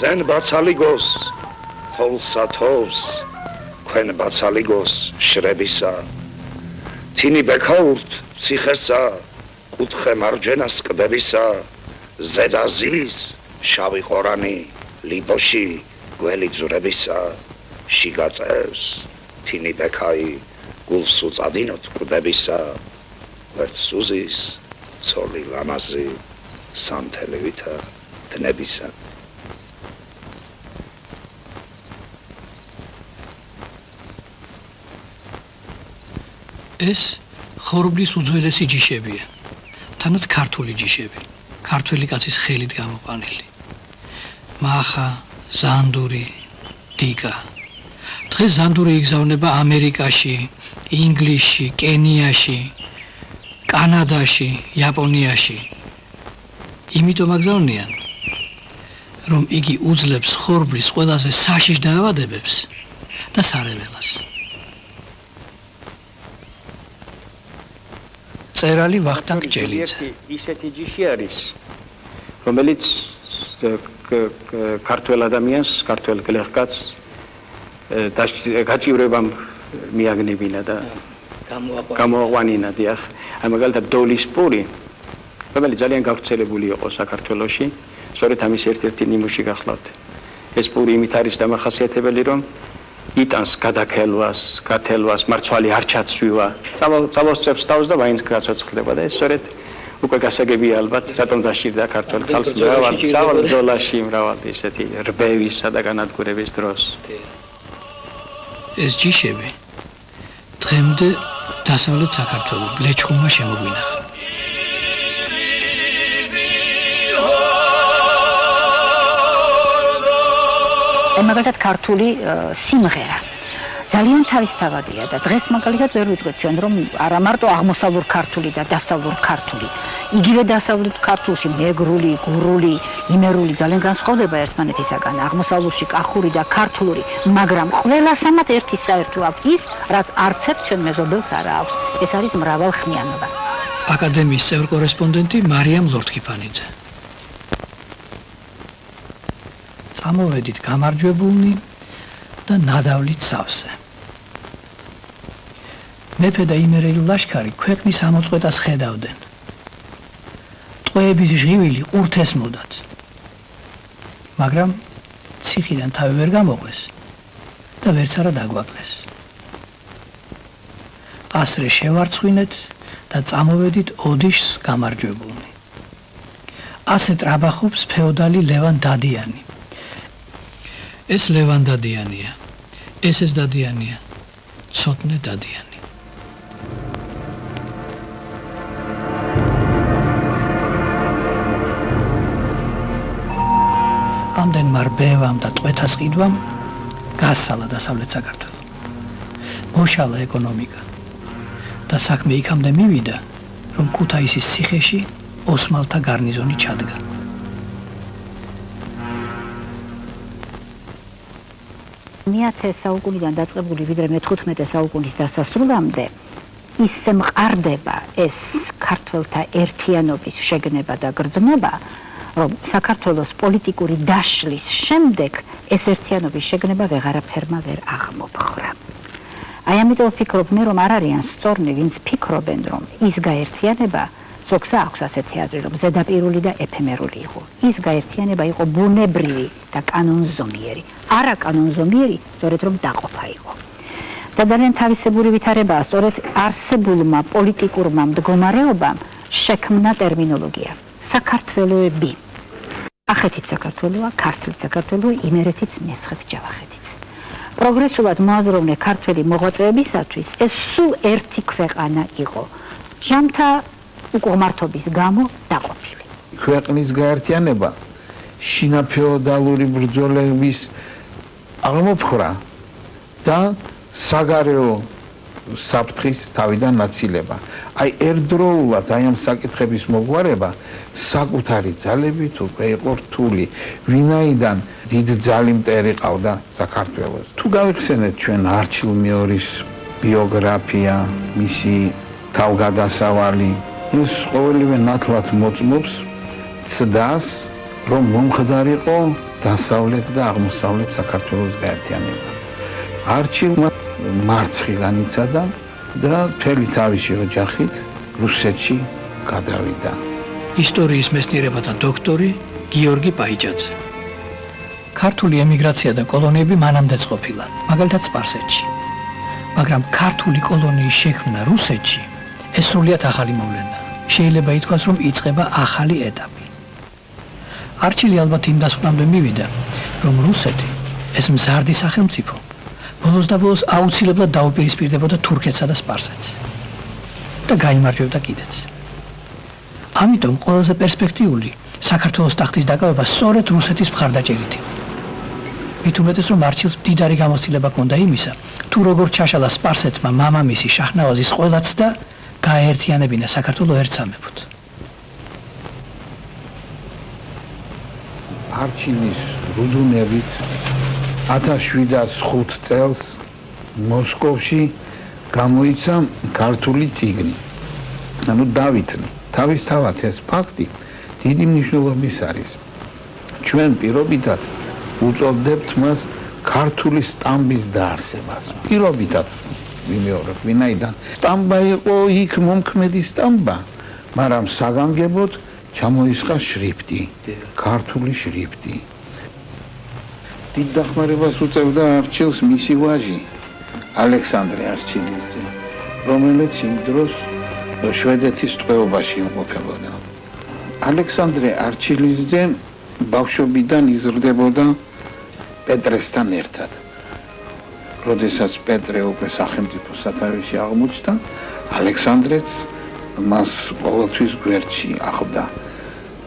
ზენ ბაცალიგოს თოლსა თოვს ქვენ ბაცალიგოს შრებისა თინი ბექაურთ ციხესა კუთხე მარჯენას კდებისა ზედა ზის შავი ყორანი ლიბოში გველი ძურებისა შიგა წევს თინი ბექაი გულს უწადინოთ კდებისა ვერც სუზის ცოლი ლამაზი სამთელევითა დნებისა ეს ხორბლის უძველესი ჯიშებია, თანაც ქართული ჯიშები, ქართველი კაცის ხელით გამოყვანილი. მახა, ზანდური, დიკა. დღეს ზანდური იგზავნება ამერიკაში, ინგლისში, კენიაში, კანადაში, იაპონიაში. იმიტომ აგზავნიან, რომ იგი უძლებს ხორბლის ყველაზე საშიშ დაავადებებს და სარეველას. წერალი ვახტანგ ჭელიძე. ისეთი ჯიში არის, რომელიც ქართველ ადამიანს, ქართველ გლეხკაცს გაჭირვებამ მიაგნებინა და გამოაყვანინა დიახ. აი მაგალითად დოლის პური, რომელიც ძალიან გავრცელებული იყო საქართველოში, სწორედ ამის ერთ-ერთი ნიმუში გახლავთ. ეს პური იმით არის დამახასიათებელი, რომ იტანს გადაქელვას, გათელვას, მარცვალი არ ჩაცვივა. წამოსწევს თავს და ვაინს გაცოცხლდება და ეს სწორედ უკვე გასაგებია ალბათ, რატომ დასჭირდა ქართველ ხალხს მრავალ ბრძოლაში, მრავალ ისეთი რბევისა და განადგურების დროს. ეს ჯიშები დღემდე დასავლეთ საქართველოს ლეჩხუმმა შემოგვინახა. მაგალითად ქართული სიმღერა ძალიან თავისთავადია და დღეს მაგალითად ვერ ვიტყვით ჩვენ რომ არა მარტო აღმოსავლურ ქართული და დასავლურ ქართული, იგივე დასავლეთ ქართულში მეგრული, გურული, იმერული ძალიან განსხვავდება ერთმანეთისაგან, აღმოსავლურში კახური და ქართული, მაგრამ ყველასამად ერთი საერთო აქვს ის, რაც არც ერთ ჩვენ მეზობელს არ აქვს. ეს არის მრავალხმიანობა. აკადემიის წევრ კორესპონდენტი მარიამ ლორთქიფანიძე. წამოვედით გამარჯვებულნი და ნადავლით სავსე. მეფე და იმერელი ლაშქარი ქვეყნის ამოწყვეტას ხედავდნენ. ტყვეების ჟღივილი ყურთ ესმოდათ. მაგრამ ციხიდან თავი ვერ გამოყვეს და ვერც არა დაგვაკლეს. ასრე შევარცხვინეთ და წამოვედით ოდიშს გამარჯვებულნი. ასე ტრაბახობს ფეოდალი ლევან დადიანი. ეს ლევან დადიანია, ეს დადიანია, ცოტნე დადიანი. ამდენმა რბევამ და ტყვეთას ყიდვამ გასცალა დასავლეთ საქართველო. მოშალა ეკონომიკა და საქმე იქამდე მივიდა, რომ ქუთაისის ციხეში ოსმალთა გარნიზონი ჩადგა. მე-10 საუკუნიდან დაწყებული ვიდრე მე-15 საუკუნის დასასრულამდე ისე მყარდება ეს ქართველთა ერთიანობის შეგნება და გრძნობა, რომ საქართველოს პოლიტიკური დაშლის შემდეგ ეს ერთიანობის შეგნება ვეღარაფერმა ვერ აღმოფხვრა. აი ამიტომ ვფიქრობ მე, რომ არ არიან სწორნი, ვინც ფიქრობენ, რომ ის გაერთიანება ზოგს აქვს ასეთი აზრი, რომ ზედაპირული და ეფემერული იყო. ის გაერთიანება იყო ბუნებრივი და კანონზომიერი. არა კანონზომიერი, სწორედ რომ დაყოფა იყო. და ძალიან თავისებური ვითარებაა, სწორედ არსებულმა პოლიტიკურმა მდგომარეობამ შექმნა ტერმინოლოგია. საქართველოები. კახეთიც საქართველოა, ქართლიც საქართველოა, იმერეთიც, მესხეთ, ჯავახეთიც. პროგრესულად მოაზროვნე ქართველი მოღვაწეებისათვის ეს სულ ერთი ქვეყანა იყო. ჟამთა უკუღმართობის გამო დაყოფილი. ქვეყნის გაერთიანება შინაფეოდალური ბრძოლების აღმოფხვრა და საგარეო საფრთხის თავიდან ნაცილება. აი ერთდროულად აი ამ საკითხების მოგვარება საკუთარი ძალებით უკვე იყო რთული. ვინაიდან დიდ ძალი მტერი ყავდა საქართველოს. თუ გავიხსენეთ ჩვენ არჩილ მეორის ბიოგრაფია, მისი თავგადასავალი, ის ყოველივე ნათლად მოწმობს ცდას, რომ მომხდარიყო დასავლეთ და აღმოსავლეთ საქართველოს გაერთიანება. არჩილმა მარცხი განიცადა და მთელი თავისი ოჯახით რუსეთში გადავიდა. ისტორიის მეცნიერებათა დოქტორი გიორგი პაიჭაძე. ქართული ემიგრაცია და კოლონიები მანამდეც ყოფილა, მაგალითად სპარსეთში. მაგრამ ქართული კოლონიის შექმნა რუსეთში ეს სრულიად ახალი მოვლენა. შეიძლება ითქვას, რომ იწყება ახალი ეტაპი. არჩილი ალბათ იმ დასკვნამდე მივიდა, რომ რუსეთი, ეს მზარდი სახელმწიფო, ბოლოს და ბოლოს აუცილებლად დაუპირისპირდებოდა თურქეთსა და სპარსეთს და გაიმარჯვებდა კიდეც. ამიტომ ყველაზე პერსპექტიული საქართველოს ტახტის დაკავება სწორედ რუსეთის მხარდაჭერით იყო. მით უმეტეს, რომ არჩილს მდიდარი გამოცდილება ჰქონდა იმისა, თუ როგორ ჩაშალა სპარსეთმა მამამისი შაჰნავაზის ყველაც და გაერთიანებინა საქართველო ერთ სამეფოდ. არჩილის რუდუნებით 1705 წელს მოსკოვში გამოიცა ქართული წიგნი. ანუ დავითნი. თავისთავად ეს ფაქტი დიდი მნიშვნელობის არის. ჩვენ პირობითად უწოდებთ მას ქართული სტამბის დაარსებას. პირობითად ვიმეორებ, ვინაიდან სტამბა იყო იქ მომქმედი სტამბა, მაგრამ საგანგებოდ ჩამოისხა შრიფტი, ქართული შრიფტი. დიდ დახმარებას უწევდა არჩილს მისი ვაჟი, ალექსანდრე არჩილიძე, რომელიც იმ დროს შვედეთის ტყვეობაში იმყოფებოდა. ალექსანდრე არჩილიძე ბავშვობიდან იზრდებოდა პეტრესთან ერთად. როდესაც პეტრე უკვე სახელმწიფო სათავეში აღმოჩნდა, ალექსანდრეც მას ყოველთვის გვერდში ახლდა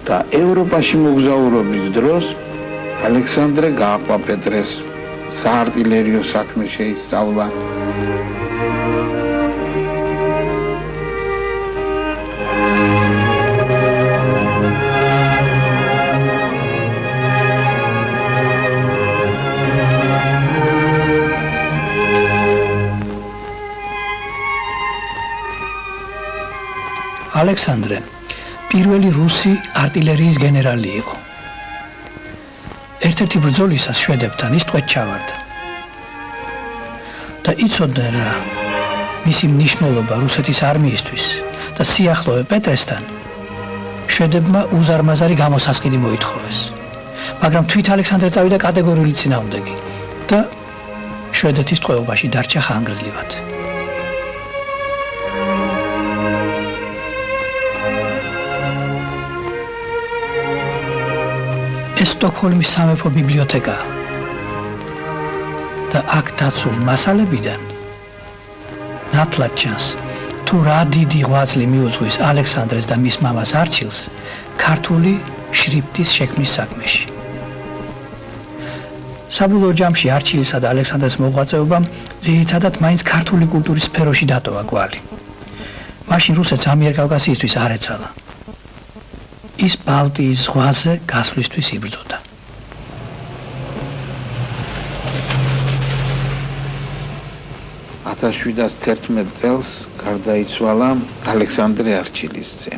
და ევროპაში მოგზაურობის დროს ალექსანდრე გააყვა პეტრეს საარტილერიო საქმე შეისწავლა. ალექსანდრე პირველი რუსი არტილერიის გენერალი იყო. ერთ-ერთი ბრძოლისას შვედებთან ის ტყვედ ჩავარდა. და იცოდნენ რა მისი მნიშვნელობა რუსეთის არმიისთვის და სიახლოვე პეტრესთან შვედებმა უზარმაზარი გამოსასყიდი მოითხოვეს. მაგრამ თვით ალექსანდრე წავიდა კატეგორიული წინააღმდეგი და შვედეთის ტყვეობაში დარჩა ხანგრძლივად. სტოკჰოლმის სამეფო ბიბლიოთეკა და აქ დაცულ მასალებიდან ნათლად ჩანს თუ რა დიდი ღვაწლი მიუძღვის ალექსანდრეს და მის მამას არჩილს ქართული შრიფტის შექმნის საქმეში. საბოლოო ჯამში არჩილისა და ალექსანდრეს მოღვაწეობამ ძირითადად მაინც ქართული კულტურის სფეროში დატოვა კვალი. მაშინ რუსეთს ამიერკავკასიისთვის არ ეცალა. ის ბალტიის ზღვაზე გასვლისთვის იბრძოდა. $1711 წელს გარდაიცვალა ალექსანდრე არჩილიძე.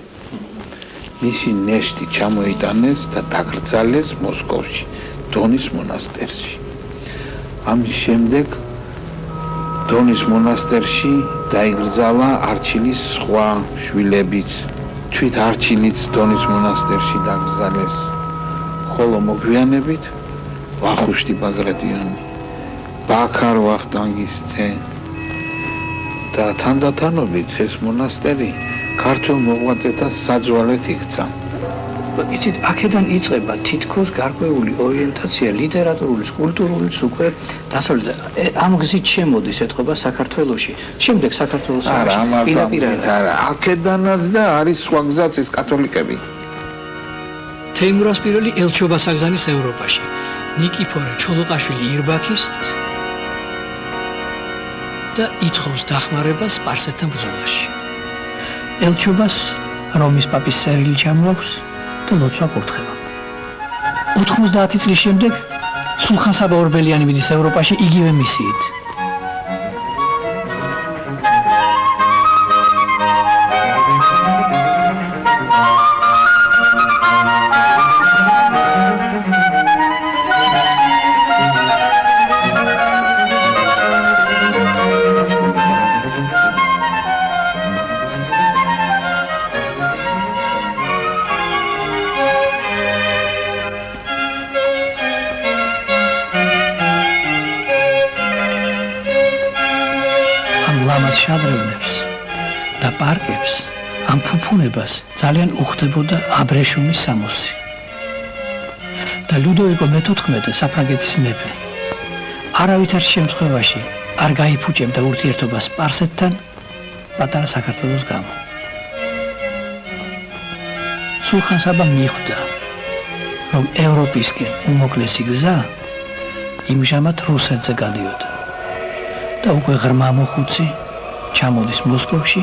მისი ნეშტი ჩამოიტანეს და დაკრძალეს მოსკოვში, დონის მონასტერში. ამის შემდეგ დონის მონასტერში დაიკრძალა არჩილის სხვა შვილებიც. თვით არჩილიც დონის მონასტერში დაკრძალეს, ხოლო მოგვიანებით ვახუშტი ბაგრატიონი, ბაქარ ვახტანგისძე და თანდათანობით ეს მონასტერი ქართულ მოღვაწეთა საძვალედ იქცა. იცით, აქედან იწყება თითქოს გარკვეული ორიენტაცია ლიტერატურული, კულტურული, უკვე დასავლეთ. ამ გზით შემოდის ეთყობა საქართველოში. შემდეგ საქართველოს არა, აქედანაც და არის სხვა გზაც ის კათოლიკები. თეიმურაზ პირველი ელჩობა საგზანის ევროპაში. ნიკიფორე ჩოლოყაშვილი ირბაქის და ითხოვს დახმარებას სპარსეთთან ბრძოლაში. ელჩობას რომის პაპის წერილი ჩამოაქვს და ლოცვა კურთხება. 90 წლის შემდეგ სულხან-საბა ორბელიანი მიდის ევროპაში იგივე მისიით. შადრევნებს და პარკებს ამ ფუფუნებას ძალიან უხდებოდა აბრეშუმის სამოსი. და ლუდოვიკო მე-14 საფრანგეთის მეფე არავითარ შემთხვევაში არ გაიფუჭებდა ურთიერთობას სპარსეთთან პატარა საქართველოს გამო. სულხან-საბამ მიხვდა, რომ ევროპისკენ უმოკლესი გზა იმჟამად რუსეთზე გადიოდა და უკვე ღრმა მოხუცი ჩამოდის მოსკოვში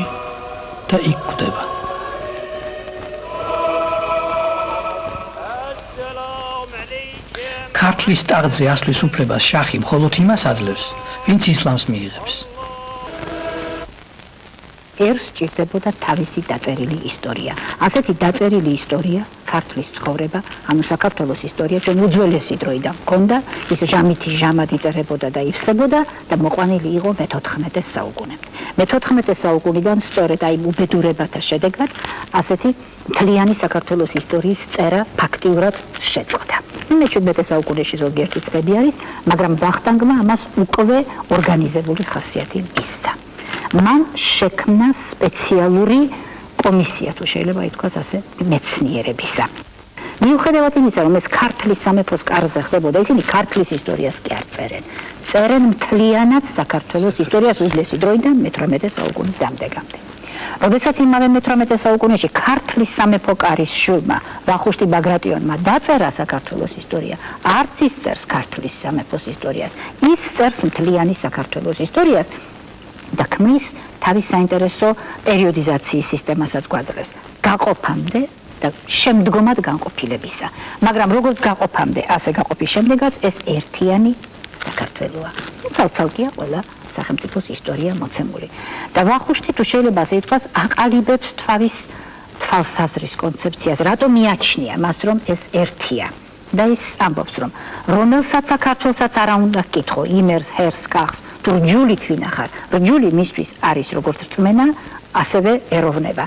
და იქ გვდება. ქართლის ტახტზე ასვლის უფლებას შაჰი მხოლოდ იმას აძლევს, ვინც ისლამს მიიღებს. ერს ჭირდებოდა თავისი დაწერილი ისტორია. ასეთი დაწერილი ისტორია, ქართლის ცხოვრება, ანუ საქართველოს ისტორია ჩვენ უძველესი დროიდან მქონდა, ის ჟამითი ჟამად იწერებოდა და ივსებოდა და მოყვანილი იყო მე-14 საუკუნემდე. მე-14 საუკუნიდან სწორედ აი უბედურებათა შედეგად ასეთი მთლიანი საქართველოს ისტორიის წერა ფაქტიურად შეწყდა. მე-17 საუკუნეში ზოგიერთი წლები არის, მაგრამ ვახტანგმა ამას უკვე ორგანიზებული ხასიათი მისცა. მან შექმნა სპეციალური კომისია, თუ შეიძლება ითქვას ასე, მეცნიერებისა. მიუხედავად იმისა, რომ ეს ქართლის სამეფოს კარზე ხდებოდა, ისინი ქართლის ისტორიას კი არ წერენ. წერენ მთლიანად საქართველოს ისტორიას უდიდესი დროიდან მე-18 საუკუნის დამდეგამდე. როდესაც იმავე მე-18 საუკუნეში ქართლის სამეფო კარის შვილმა ვახუშტი ბაგრატიონმა დაწერა საქართველოს ისტორია, არც ის წერს ქართლის სამეფოს ისტორიას, ის წერს მთლიანი საქართველოს ისტორიას და ქმნის თავის საინტერესო პერიოდიზაციის სისტემასაც გვაძლევს გაყოფამდე და შემდგომად განყოფილებისა. მაგრამ როგორც გაყოფამდე, ასე გაყოფის შემდეგაც ეს ერთიანი საქართველოა. ცალ-ცალკეა ყველა სახელმწიფოს ისტორია მოცემული. და ვახუშტი თუ შეიძლება ასე ითქვას, აყალიბებს თავის თვალსაზრის კონცეფციას, რატომ მიაჩნია მას, რომ ეს ერთია. და ის ამბობს, რომ რომელსაც საქართველოსაც არა უნდა კითხო, იმერს, ჰერს, კახს, თუ რჯულით ვინახარ, რჯული მისთვის არის როგორც რწმენა, ასევე ეროვნება.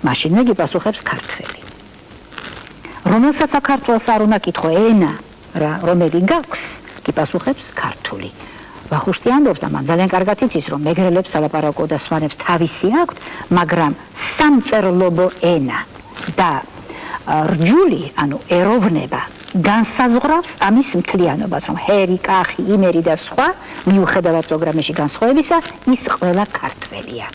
მაშინ მე გიპასუხებს ქართველი. რომელსაც საქართველოს არ უნდა კითხო, ენა, რომელი გაქვს, გიპასუხებს ქართული. ვახუშტი ამბობს და მან ძალიან კარგად იცის, რომ მეგრელებს სალაპარაკო და სვანებს თავისი აქვთ, მაგრამ სამწერლობო ენა და რჯული, ანუ ეროვნება განსაზღვრავს ამის მთლიანობას, რომ ჰერი, კახი, იმერი და სხვა, მიუხედავად პროგრამაში განსხვავებისა, ის ყველა ქართველია.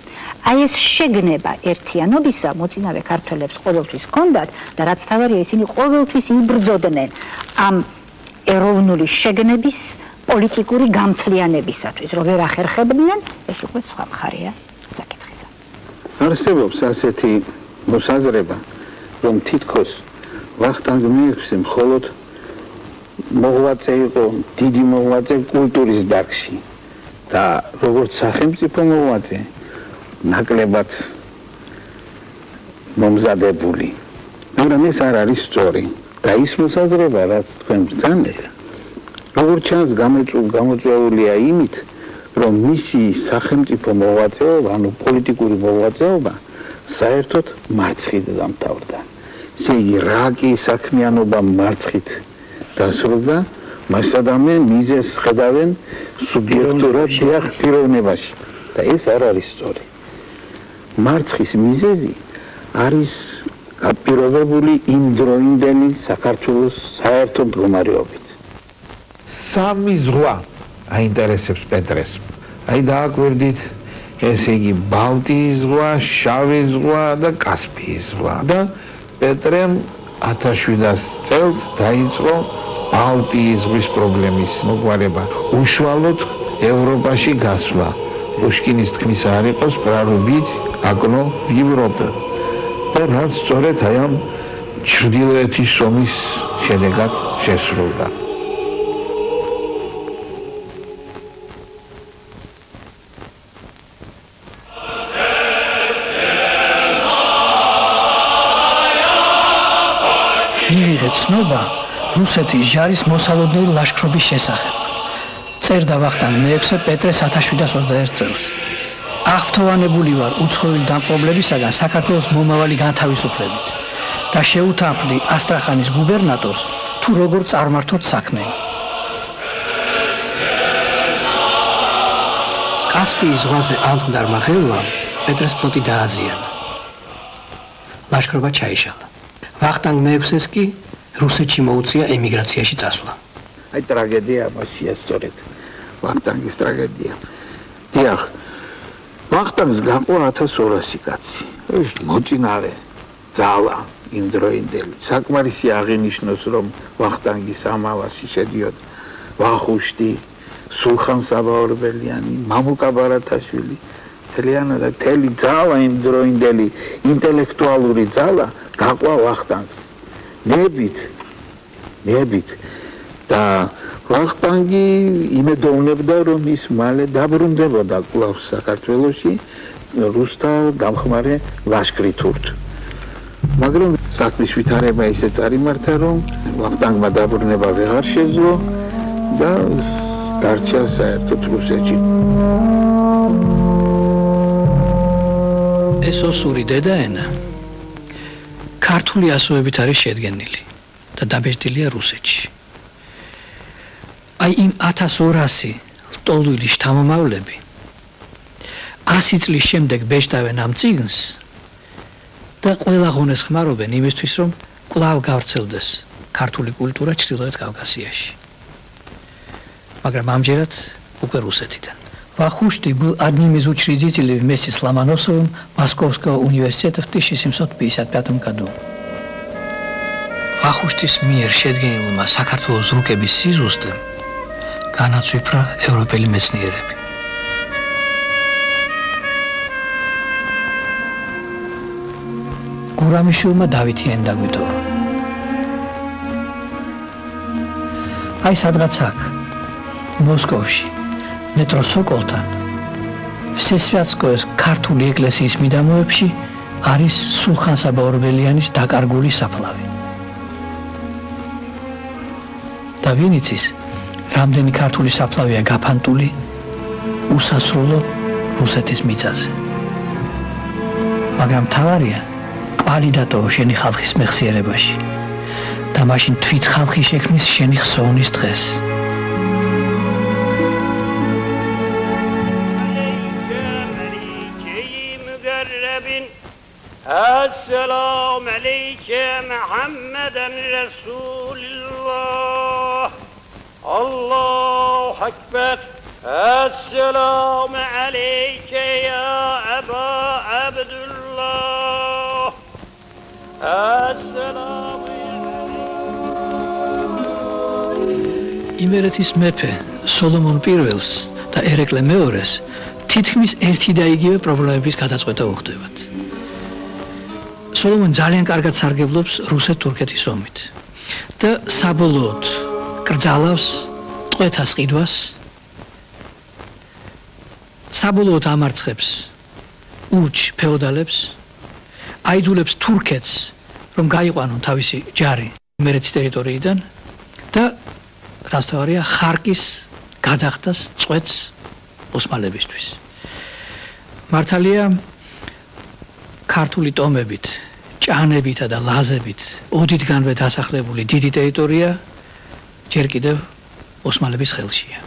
აი ეს შეგნება ერთიანობისა მოწინავე ქართველებს ყოველთვის ჰქონდათ და რაც თავარია, ისინი ყოველთვის იბრძოდნენ ამ ეროვნული შეგნების პოლიტიკური გამთლიანებისათვის, რომ ვერ ახერხებდნენ, ეს უკვე სხვა მხარეა საკითხისა. არსებობს ასეთი მოსაზრება, რომ თითქოს ვახტანგ მეექვსე მხოლოდ მოღვაწე იყო, დიდი მოღვაწე კულტურის დარგში და როგორც სახელმწიფო მოღვაწე ნაკლებად მომზადებული. მაგრამ ეს არ არის სწორი და ის მოსაზრება, რაც თქვენ ბრძანეთ, როგორც ჩანს გამოწვეულია იმით, რომ მისი სახელმწიფო მოღვაწეობა, ანუ პოლიტიკური მოღვაწეობა საერთოდ მარცხით დამთავრდა. ესე იგი, რა კი საქმიანობა მარცხით დასრულდა, მასადამე მიზეზს ხედავენ სუბიექტურად პიროვნებაში და ეს არ არის სწორი. მარცხის მიზეზი არის გაპირობებული იმ დროინდელი საქართველოს საერთო მდგომარეობით. სამი ზღვა აინტერესებს პეტრეს. აი დააკვირდით, ესე იგი, ბალტიის ზღვა, შავი ზღვა და კასპიის ზღვა და პეტრემ 1700 წელს დაიწყო ბალტიის ზღვის პრობლემის მოგვარება. უშუალოდ ევროპაში გასვლა. პუშკინის თქმის არ იყოს, პრარუბიც აკნო ევროპა. და რაც სწორედ აი ამ ჩრდილოეთის ომის შედეგად შესრულდა. მიიღე ცნობა რუსეთის ჯარის მოსალოდნელი ლაშქრობის შესახებ. წერდა ვახტანგ მეექვსე პეტრეს 1721 წელს. აღფრთოვანებული ვარ უცხოელი დამპყრობლებისაგან საქართველოს მომავალი განთავისუფლებით და შეუთანხმდი ასტრახანის გუბერნატორს თუ როგორ წარმართოთ საქმე. კასპიის ზღვაზე ამდღარ ხელვამ პეტრეს ფლოტი დააზიანა. ლაშქრობა ჩაიშალა. ვახტანგ მეექვსეს კი რუსეთში მოუწია ემიგრაციაში წასვლა. აი ტრაგედია მასია სწორედ. ვახტანგის ტრაგედია. დიახ, ვახტანგს გაყვა 1200 კაცი. ეს მოწინავე ძალა იმ დროინდელი. საკმარისი აღინიშნოს, რომ ვახტანგის ამალაში შედიოდა ვახუშტი, სულხან-საბა ორბელიანი, მამუკა ბარათაშვილი, მთელი ძალა იმ დროინდელი ინტელექტუალური ძალა გაყვა ვახტანგს. ნებით და ვახტანგი იმედოვნებდა რომ ის მალე დაბრუნდებოდა კვლავ საქართველოში რუსთა დამხმარე ლაშქრით ურთ. მაგრამ საქმის ვითარება ისე წარიმართა რომ ვახტანგმა დაბრუნება ვეღარ შეძლო და დარჩა საერთოდ რუსეთში. ეს ოსური დედაენა ქართული ასოებით არის შედგენილი და დაბეჭდილია რუსეთში. აი იმ 1200 ლტოლვილი შთამომავლები 100 წლის შემდეგ ბეჭდავენ ამ წიგნს და ყველა ღონეს ხმარობენ იმისთვის, რომ კვლავ გავრცელდეს ქართული კულტურა ჩრდილოეთ კავკასიაში. მაგრამ амჯერად უკვე русетიდან. В Ахуште был одним из учредителей вместе с Ломоносовым Московского университета в 1755 году. Ахуштის მიერ შედგენილმა საქართველოს რუკების სიზუსტემ განაცვიფრა ევროპელი მეცნიერები. გურამიშვილმა დავითიანი დაგვიტოვა. აი სადღაც აქ, მოსკოვში, მეტრო სოკოლთან, ვსესვიატსკოეს ქართული ეკლესიის მიდამოებში არის სულხან-საბა ორბელიანის დაკარგული საფლავი. და ვინ იცის, რამდენი ქართული საფლავია გაფანტული უსასრულო რუსეთის მიწაზე. მაგრამ თავარია ყვალი დატოვა შენი ხალხის მეხსიერებაში და მაშინ თვით ხალხი შექმნის შენი ხსოვნის დღეს. السلام عليك محمد رسول الله الله أكبر السلام عليك يا أبا عبد الله السلام იმერეთის მეფე სოლომონ პირველს და ერეკლე მეორეს თითქმის ერთი და იგივე პრობლემების გადაწყვეტა უხდებათ. სოლომონ ძალიან კარგად სარგებლობს რუსეთ-თურქეთის ომით და საბოლოოდ კრძალავს ტყვეთას ყიდვას, საბოლოოდ ამარცხებს ურჩ ფეოდალებს, აიძულებს თურქეთს რომ გაიყვანონ თავისი ჯარი იმერეთის ტერიტორიიდან და რაც თავარია ხარკის გადახდას წვეთს ოსმალებისთვის. მართალია ქართული ტომებით, ჭანებითა და ლაზებით ოდითგანვე დასახლებული დიდი ტერიტორია ჯერ კიდევ ოსმალების ხელშია.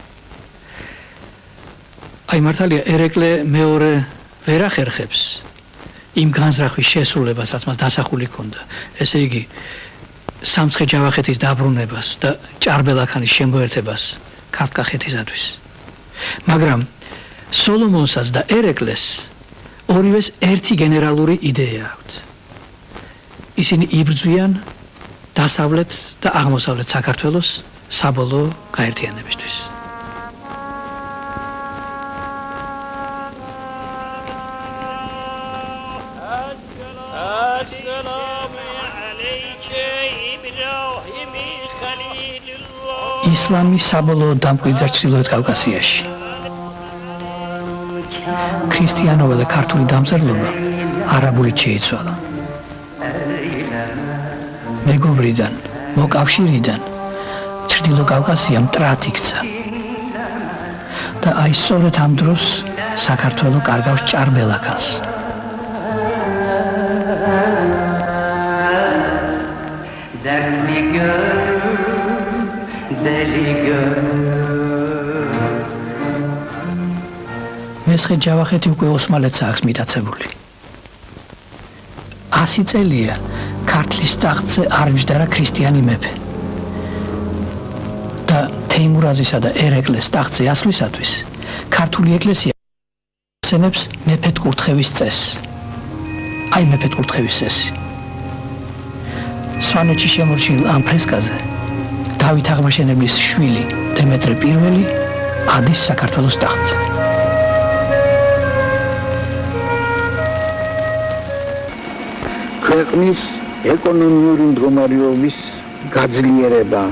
აი მართალია ერეკლე მეორე ვერ ახერხებს იმ განზრახვის შესრულებას, რაც მას დასახული ჰქონდა. ესე იგი სამცხე ჯავახეთის დაბრუნებას და ჭარბელაქანის შემოერთებას ქართლ-კახეთისათვის. მაგრამ სოლომონსაც და ერეკლეს ორივეს ერთი გენერალური იდეა აქვთ. ისინი იბრძვიან დასავლეთ და აღმოსავლეთ საქართველოს საბოლოო გაერთიანებისთვის. ისლამი საბოლოოდ დამკვიდრა ჩრდილოეთ კავკასიაში. ქრისტიანობა და ქართული დამწერლობა არაბულით შეიცვალა. მეგობრიდან, მოკავშირიდან ჩრდილო კავკასია მტრად იქცა. და აი სწორედ ამ დროს საქართველო კარგავს ჭარბელაქანს. მესხე ჯავახეთი უკვე ოსმალეთს აქვს მიტაცებული. 100 წელია ქართლის ტახტზე არ ვიჯდარა ქრისტიანი მეფე. და თეიმურაზისა და ერეკლეს ტახტზე ასვლისათვის ქართული ეკლესია ახსენებს მეფეთკურთხევის წესს. აი მეფეთკურთხევის წესი. სვანეთში შემორჩენილ ამ ფრესკაზე დავით აღმაშენებლის შვილი დემეტრე პირველი ადის საქართველოს ტახტზე. ქვეყნის ეკონომიური მდგომარეობის გაძლიერება,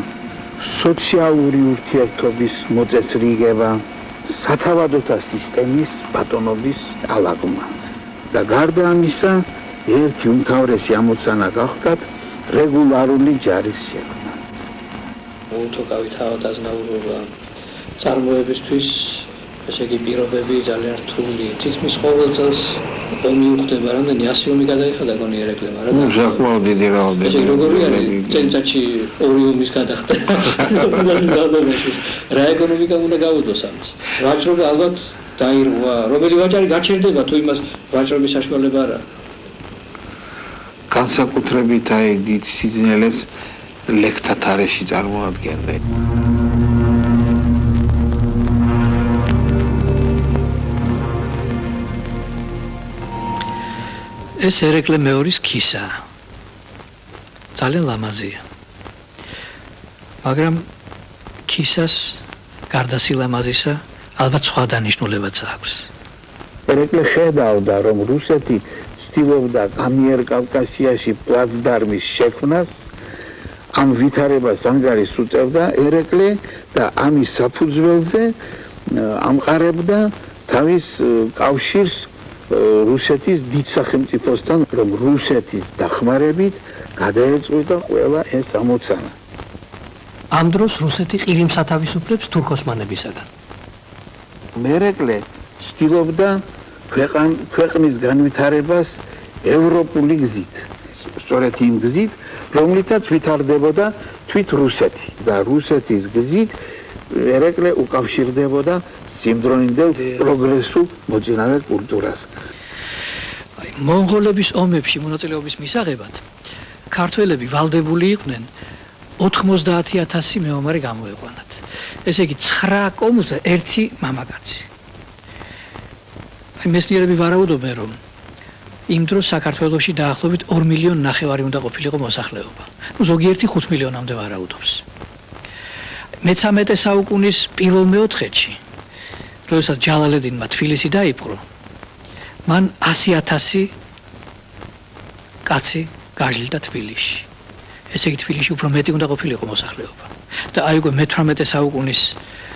სოციალური ურთიერთობის მოწესრიგება, სათავადოთა სისტემის ბატონობის ალაგმა. და გარდა ამისა, ერთი უმთავრესი ამოცანა გახდათ რეგულარული ჯარის შექმნა. მოუთოკავი თავად აზნაურობა წარმოებისთვის, ესე იგი პირობები ძალიან რთული. თითქმის ყოველ წელს ომი უხდება, რამდენი 100 ომი გადაიხადა გონი ერეკლემ, არა? საკმაოდ დიდი რაოდენობა. ესე როგორი არის წელიწადში 2 ომის გადახდა? რა ეკონომიკა უნდა გავუდოს ამას? ვაჭრობა ალბათ დაირღვა, რომელი ვაჭარი გაჩერდება თუ იმას ვაჭრობის საშუალება არ აქვს. განსაკუთრებით აი დიდ სიძნელეს ლექთა თარეში წარმოადგენდნენ. ეს ერეკლე მეორის ქისა. ძალიან ლამაზია. მაგრამ ქისას გარდა სილამაზისა ალბათ სხვა დანიშნულებაც აქვს. ერეკლე ხედავდა, რომ რუსეთი ცდილობდა ამიერკავკასიაში პლაცდარმის შექმნას, ამ ვითარებას ანგარიშს უწევდა ერეკლე და ამის საფუძველზე ამყარებდა თავის კავშირს რუსეთის დიდ სახელმწიფოსთან, რომ რუსეთის დახმარებით გადაეწყვიტა ყველა ეს ამოცანა. ამ დროს რუსეთი ყირიმს ათავისუფლებს თურქ-ოსმანებისაგან. ერეკლე ცდილობდა ქვეყნის განვითარებას ევროპული გზით. სწორედ იმ გზით, რომლითაც ვითარდებოდა თვით რუსეთი და რუსეთის გზით ერეკლე უკავშირდებოდა სიმდროინდელ პროგრესულ მოძინავე კულტურას. მონღოლების ომებში მონაწილეობის მისაღებად ქართველები ვალდებული იყვნენ 90,000 მეომარი გამოეყვანათ. ესე იგი 9 კომზე ერთი მამაკაცი. მეცნიერები ვარაუდობენ, რომ იმ დროს საქართველოში დაახლოებით 2,5 მილიონი უნდა ყოფილიყო მოსახლეობა. ზოგიერთი 5 მილიონამდე ვარაუდობს. მე-13 საუკუნის პირველ მეოთხედში, როდესაც ჯალალედინმა თბილისი დაიპყრო, მან 100,000 კაცი გაჟლდა თბილისში. ესე იგი თბილისში უფრო მეტი უნდა ყოფილიყო მოსახლეობა. და აი უკვე მე-18 საუკუნის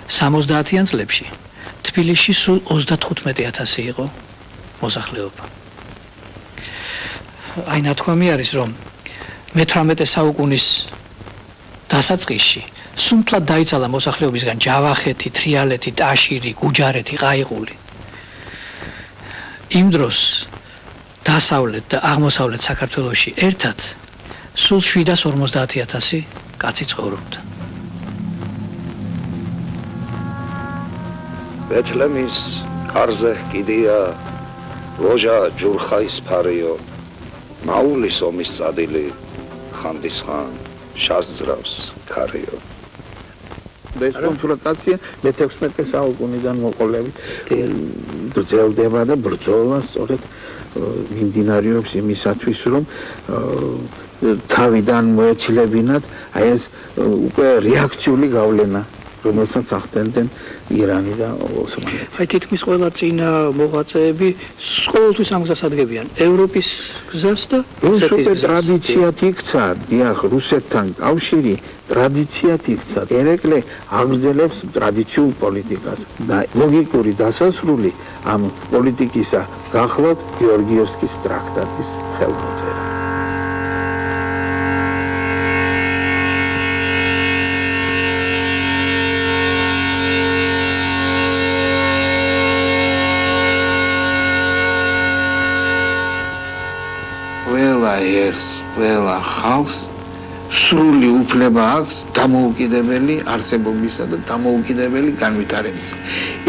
70-იან წლებში თბილისში სულ 35,000 იყო მოსახლეობა. აი ნათქვამი არის, რომ მე-18 საუკუნის დასაწყისში სუნთლად დაიცალა მოსახლეობისგან ჯავახეთი, თრიალეთი, ტაშირი, გუჯარეთი, ყაიყული. იმ დროს დასავლეთ და აღმოსავლეთ საქართველოში ერთად სულ 750,000 კაცი ცხოვრობდა. ბეთლემის კარზე კიდია ლოჟა ჯურხაის ფარიო მაულის ომის წადილი ხანდისხან შაზძრავს ქარიო. ეს კონფრონტაცია მე-16 საუკუნიდან მოყოლებით გრძელდება და ბრძოლა სწორედ მიმდინარეობს იმისათვის, რომ თავიდან მოეცილებინათ აი ეს უკვე რეაქციული გავლენა, რომელსაც ახდენდნენ ირანი და ოსმალეთი. აი თითქმის ყველა წინა მოღვაწეები ყოველთვის ამ გზას ადგენენ, ევროპის გზას და რუსეთის ტრადიციად იქცა, დიახ, რუსეთთან კავშირი ტრადიციად იქცა. ერეკლე აგრძელებს ტრადიციულ პოლიტიკას და ლოგიკური დასასრული ამ პოლიტიკისა გახლავთ გეორგიევსკის ტრაქტატის ხელმოწერა. ყველა ხალხს სრული უფლება აქვს დამოუკიდებელი არსებობისა და დამოუკიდებელი განვითარებისა.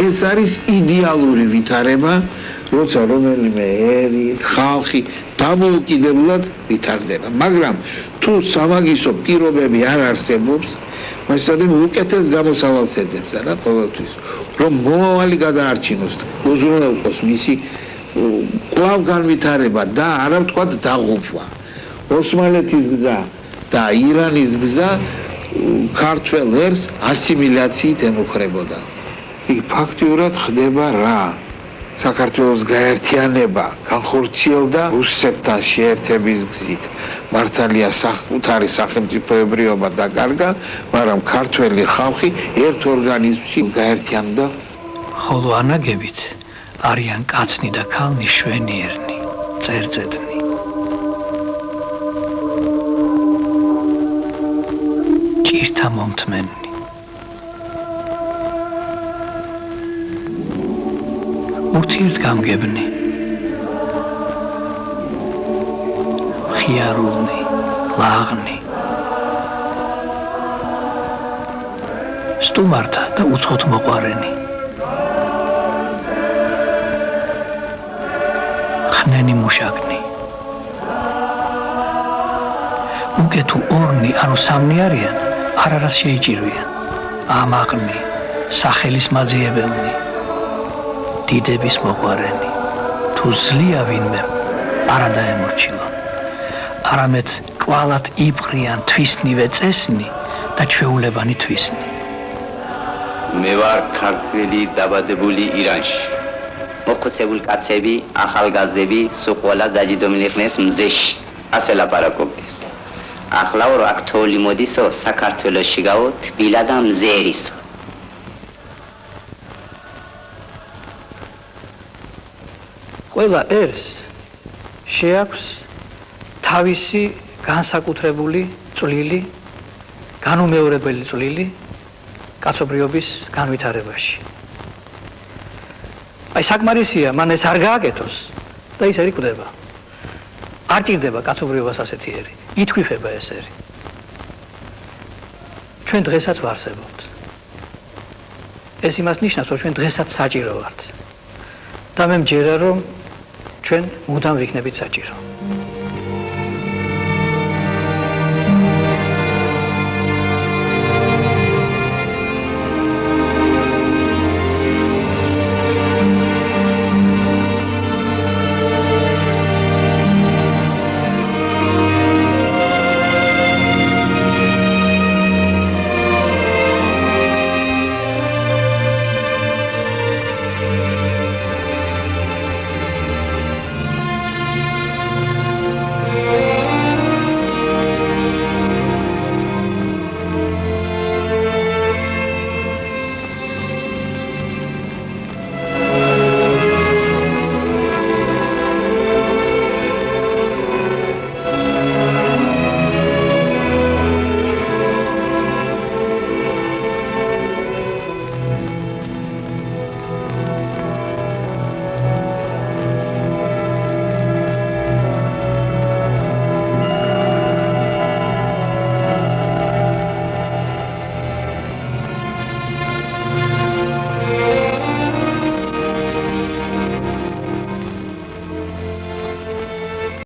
ეს არის იდეალური ვითარება, როცა რომელიმე ერი, ხალხი დამოუკიდებლად ვითარდება. მაგრამ თუ სამაგისო პირობები არ არსებობს, მასადმე უკეთეს გამოსავალს ეძებს არა ყოველთვის, რომ მომავალი გადაარჩინოს, უზრუნველყოს მისი კვლავ განვითარება და არა ვთქვათ დაღუპვა. ოსმალეთის გზა და ირანის გზა ქართველ ერს ასიმილაციით ემუქრებოდა. იქ ფაქტიურად ხდება რა? საქართველოს გაერთიანება განხორციელდა რუსეთთან შეერთების გზით. მართალია საკუთარი სახელმწიფოებრიობა დაკარგა, მაგრამ ქართველი ხალხი ერთ ორგანიზმში გაერთიანდა. ხოლო ანაგებით არიან კაცნი და ქალნი შვენიერნი, წერწედნი. ჭირთა მომთმენნი. ურთიერთგამგებნი. ხიარულნი, ლაღნი. სტუმართა და უცხოთ მოყვარენი. ხნენი მუშაკნი. უკვე თუ ორნი ანუ სამნი არიან, არას შეიჭირვიან. ამაყნი, სახელის მაძიებელნი. დიდების მოყვარენი. თუ ზლია ვინმე, არა დაემორჩილო. არამედ კვალად იბღრიან თვისნივე წესნი და ჩვეულებანი თვისნი. მე ვარ ქართველი დაბადებული ირანში. მოხუცებული კაცები, ახალგაზრდები სულ ყველა დაჯდომილიყნეს მზეში. ასე ლაპარაკობდეს. ახლა რო აქ თოვლი მოდისო, საქართველოში გაო თბილა და მზერისო. ყველა ერს შეაქვს თავისი განსაკუთრებული წვლილი, განუმეორებელი წვლილი კაცობრიობის განვითარებაში. აი საკმარისია, მან ეს არ გააკეთოს და ის ერი კვდება. არ ჭირდება კაცობრიობას ასეთი ერი, ითქვიფება ეს ერი. ჩვენ დღესაც ვარსებობთ. ეს იმას ნიშნავს, რომ ჩვენ დღესაც საჭირო ვართ. და მე მჯერა, რომ ჩვენ მუდამ ვიქნებით საჭირო.